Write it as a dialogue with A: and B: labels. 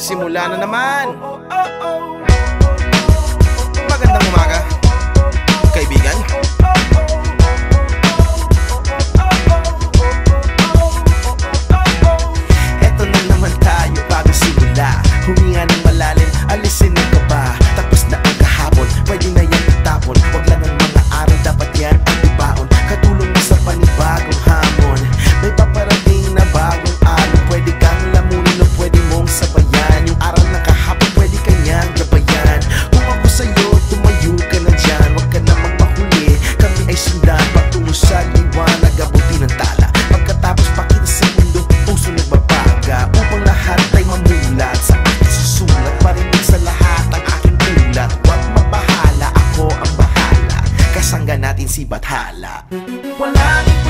A: Simula na naman. Magandang umaga, kaibigan. Eto na naman tayo bago simula. Huminga ng malalim, alisin ang kaba. Tapos na ang kahapon, pwede na yan itapon. Huwag lang ang mga araw, dapat yan ang ibaon. Katulong mo sa panibagong hamon. May paparating na bagong araw. Pwede kang lamunin o pwede mong sabayan. Yung araw na kahapon, pwede kanyang gabayan. Kung ako sa'yo, tumayo ka na dyan. Huwag ka na magpahuli, kami ay sundan patungo sa liwanag, abutin ng tala. Pagkatapos pakita sa mundo, puso nagbabaga. Upang lahat ay mamulat sa aking susulat. Parinig sa lahat ang aking ulat. Huwag mabahala, ako ang bahala. Kasangga natin si Bathala. Walang